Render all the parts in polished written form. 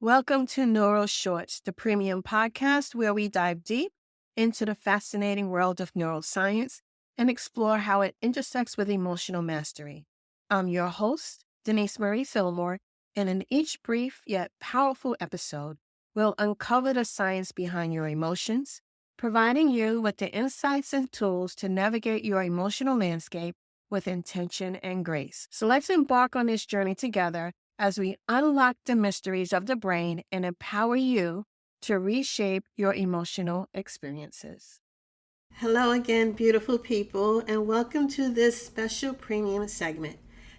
Welcome to Neuro-Shorts, the premium podcast where we dive deep into the fascinating world of neuroscience and explore how it intersects with emotional mastery. I'm your host, Denise Marie, and in each brief yet powerful episode, we'll uncover the science behind your emotions, providing you with the insights and tools to navigate your emotional landscape with intention and grace. So let's embark on this journey together as we unlock the mysteries of the brain and empower you to reshape your emotional experiences. Hello again, beautiful people, and welcome to this special premium segment.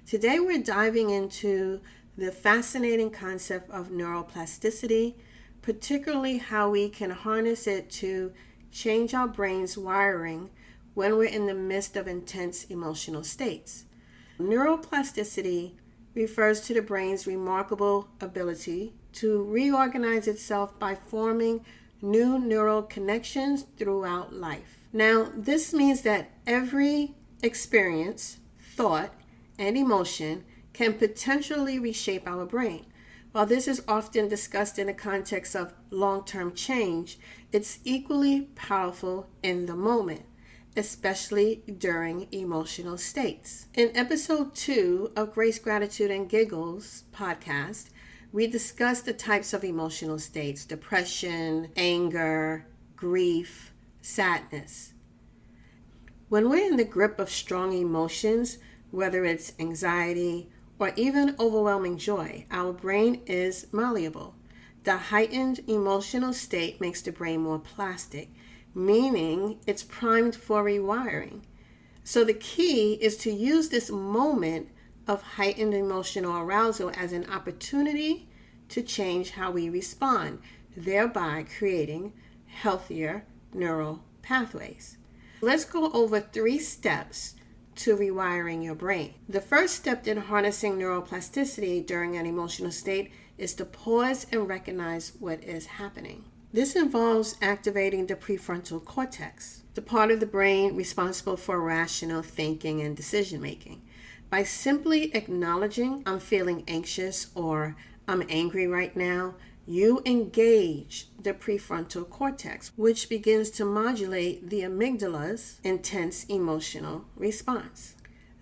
Today we're diving into the fascinating concept of neuroplasticity, particularly how we can harness it to change our brain's wiring when we're in the midst of intense emotional states. Neuroplasticity refers to the brain's remarkable ability to reorganize itself by forming new neural connections throughout life. Now, this means that every experience, thought, and emotion can potentially reshape our brain. While this is often discussed in the context of long-term change, it's equally powerful in the moment, especially during emotional states. In episode 2 of Grace, Gratitude, and Giggles podcast, we discussed the types of emotional states: depression, anger, grief, sadness. When we're in the grip of strong emotions, whether it's anxiety or even overwhelming joy, our brain is malleable. The heightened emotional state makes the brain more plastic, meaning it's primed for rewiring. So the key is to use this moment of heightened emotional arousal as an opportunity to change how we respond, thereby creating healthier neural pathways. Let's go over 3 steps to rewiring your brain. The first step in harnessing neuroplasticity during an emotional state is to pause and recognize what is happening. This involves activating the prefrontal cortex, the part of the brain responsible for rational thinking and decision making. By simply acknowledging I'm feeling anxious or I'm angry right now, you engage the prefrontal cortex, which begins to modulate the amygdala's intense emotional response.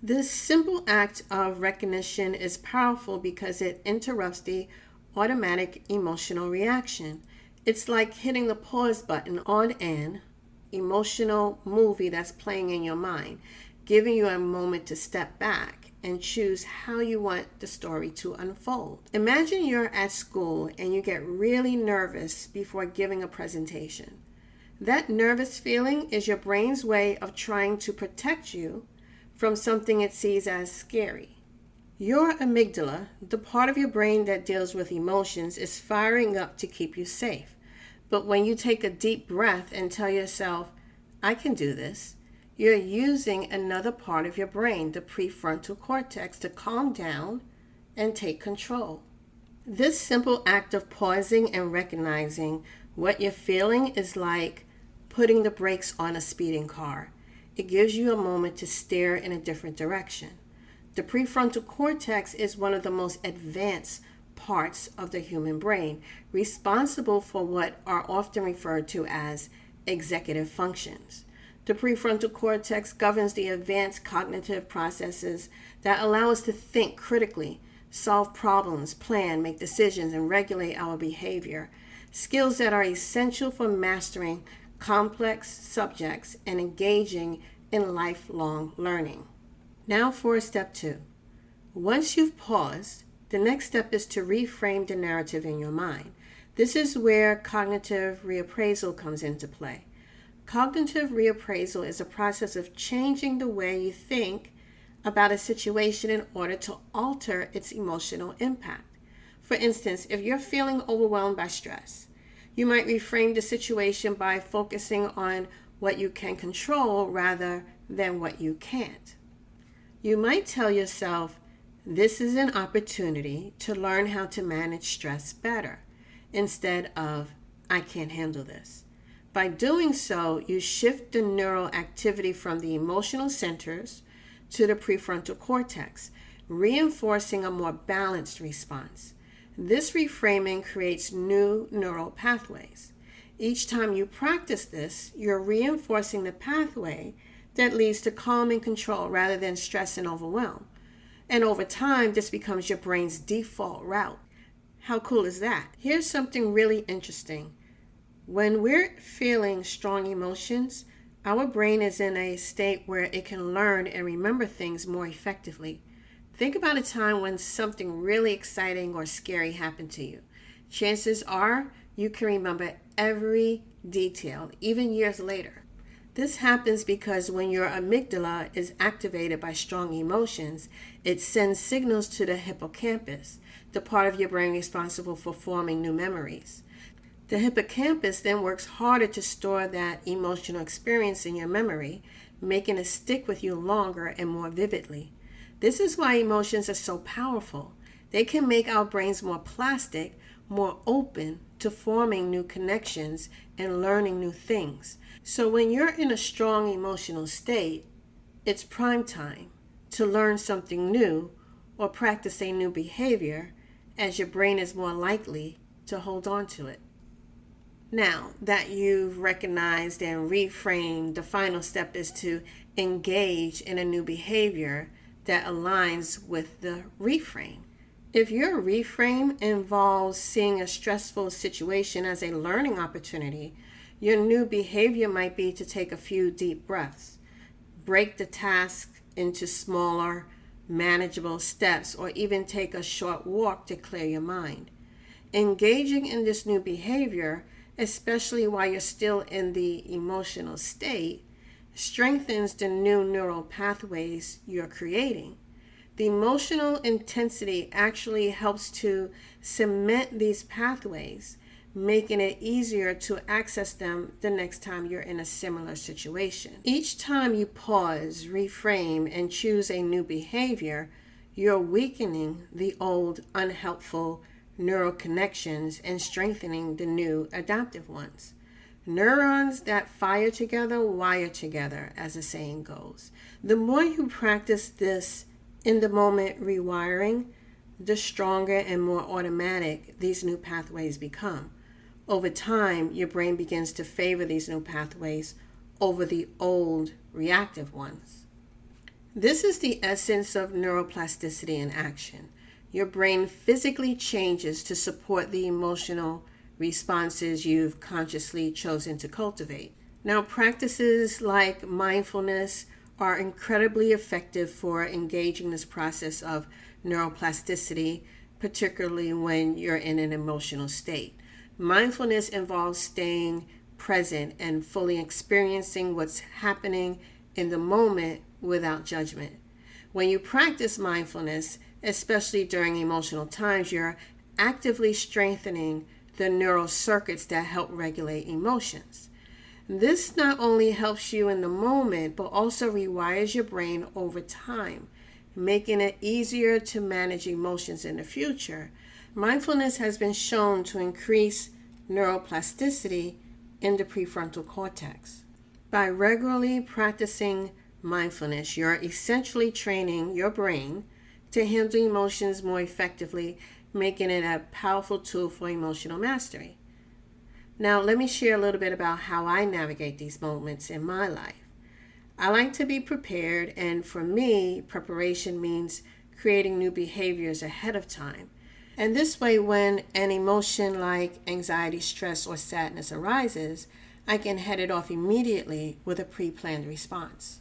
This simple act of recognition is powerful because it interrupts the automatic emotional reaction. It's like hitting the pause button on an emotional movie that's playing in your mind, giving you a moment to step back and choose how you want the story to unfold. Imagine you're at school and you get really nervous before giving a presentation. That nervous feeling is your brain's way of trying to protect you from something it sees as scary. Your amygdala, the part of your brain that deals with emotions, is firing up to keep you safe. But when you take a deep breath and tell yourself, I can do this, you're using another part of your brain, the prefrontal cortex, to calm down and take control. This simple act of pausing and recognizing what you're feeling is like putting the brakes on a speeding car. It gives you a moment to steer in a different direction. The prefrontal cortex is one of the most advanced parts of the human brain, responsible for what are often referred to as executive functions. The prefrontal cortex governs the advanced cognitive processes that allow us to think critically, solve problems, plan, make decisions, and regulate our behavior, skills that are essential for mastering complex subjects and engaging in lifelong learning. Now for step 2. Once you've paused, the next step is to reframe the narrative in your mind. This is where cognitive reappraisal comes into play. Cognitive reappraisal is a process of changing the way you think about a situation in order to alter its emotional impact. For instance, if you're feeling overwhelmed by stress, you might reframe the situation by focusing on what you can control rather than what you can't. You might tell yourself, this is an opportunity to learn how to manage stress better, instead of, I can't handle this. By doing so, you shift the neural activity from the emotional centers to the prefrontal cortex, reinforcing a more balanced response. This reframing creates new neural pathways. Each time you practice this, you're reinforcing the pathway that leads to calm and control rather than stress and overwhelm. And over time, this becomes your brain's default route. How cool is that? Here's something really interesting. When we're feeling strong emotions, our brain is in a state where it can learn and remember things more effectively. Think about a time when something really exciting or scary happened to you. Chances are you can remember every detail, even years later. This happens because when your amygdala is activated by strong emotions, it sends signals to the hippocampus, the part of your brain responsible for forming new memories. The hippocampus then works harder to store that emotional experience in your memory, making it stick with you longer and more vividly. This is why emotions are so powerful. They can make our brains more plastic, more open to forming new connections and learning new things. So when you're in a strong emotional state, it's prime time to learn something new or practice a new behavior, as your brain is more likely to hold on to it. Now that you've recognized and reframed, the final step is to engage in a new behavior that aligns with the reframe. If your reframe involves seeing a stressful situation as a learning opportunity, your new behavior might be to take a few deep breaths, break the task into smaller, manageable steps, or even take a short walk to clear your mind. Engaging in this new behavior, especially while you're still in the emotional state, strengthens the new neural pathways you're creating. The emotional intensity actually helps to cement these pathways, making it easier to access them the next time you're in a similar situation. Each time you pause, reframe, and choose a new behavior, you're weakening the old, unhelpful neural connections and strengthening the new adaptive ones. Neurons that fire together wire together, as the saying goes. The more you practice this in the moment rewiring, the stronger and more automatic these new pathways become. Over time, your brain begins to favor these new pathways over the old reactive ones. This is the essence of neuroplasticity in action. Your brain physically changes to support the emotional responses you've consciously chosen to cultivate. Now, practices like mindfulness are incredibly effective for engaging this process of neuroplasticity, particularly when you're in an emotional state. Mindfulness involves staying present and fully experiencing what's happening in the moment without judgment. When you practice mindfulness, especially during emotional times, you're actively strengthening the neural circuits that help regulate emotions. This not only helps you in the moment, but also rewires your brain over time, making it easier to manage emotions in the future. Mindfulness has been shown to increase neuroplasticity in the prefrontal cortex. By regularly practicing mindfulness, you're essentially training your brain to handle emotions more effectively, making it a powerful tool for emotional mastery. Now, let me share a little bit about how I navigate these moments in my life. I like to be prepared, and for me, preparation means creating new behaviors ahead of time. And this way, when an emotion like anxiety, stress, or sadness arises, I can head it off immediately with a pre-planned response.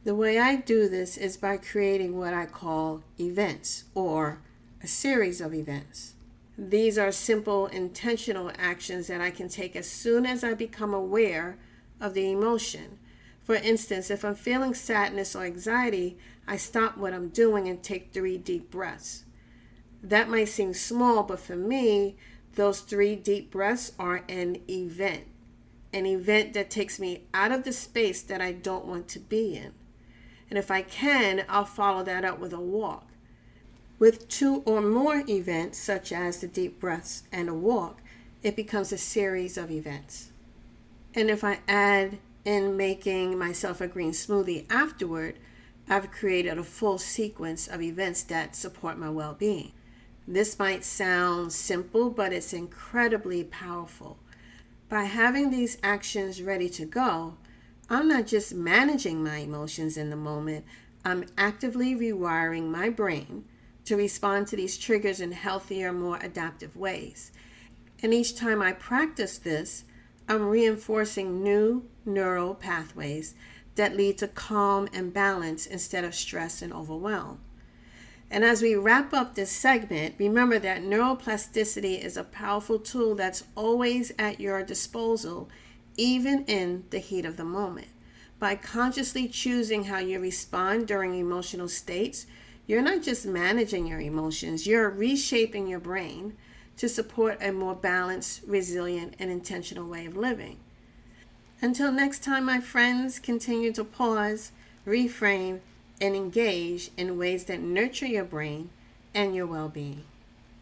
The way I do this is by creating what I call events, or a series of events. These are simple, intentional actions that I can take as soon as I become aware of the emotion. For instance, if I'm feeling sadness or anxiety, I stop what I'm doing and take 3 deep breaths. That might seem small, but for me, those 3 deep breaths are an event that takes me out of the space that I don't want to be in. And if I can, I'll follow that up with a walk. With 2 or more events, such as the deep breaths and a walk, it becomes a series of events. And if I add in making myself a green smoothie afterward, I've created a full sequence of events that support my well-being. This might sound simple, but it's incredibly powerful. By having these actions ready to go, I'm not just managing my emotions in the moment, I'm actively rewiring my brain to respond to these triggers in healthier, more adaptive ways. And each time I practice this, I'm reinforcing new neural pathways that lead to calm and balance instead of stress and overwhelm. And as we wrap up this segment, remember that neuroplasticity is a powerful tool that's always at your disposal, even in the heat of the moment. By consciously choosing how you respond during emotional states, you're not just managing your emotions, you're reshaping your brain to support a more balanced, resilient, and intentional way of living. Until next time, my friends, continue to pause, reframe, and engage in ways that nurture your brain and your well being.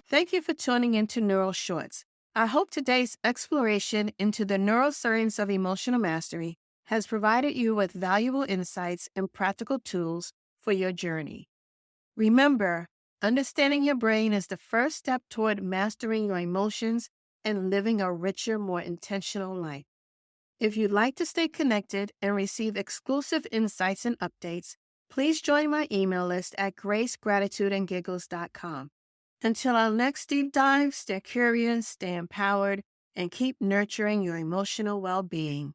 Thank you for tuning into Neuro-Shorts. I hope today's exploration into the neuroscience of emotional mastery has provided you with valuable insights and practical tools for your journey. Remember, understanding your brain is the first step toward mastering your emotions and living a richer, more intentional life. If you'd like to stay connected and receive exclusive insights and updates, please join my email list at gracegratitudeandgiggles.com. Until our next deep dive, stay curious, stay empowered, and keep nurturing your emotional well-being.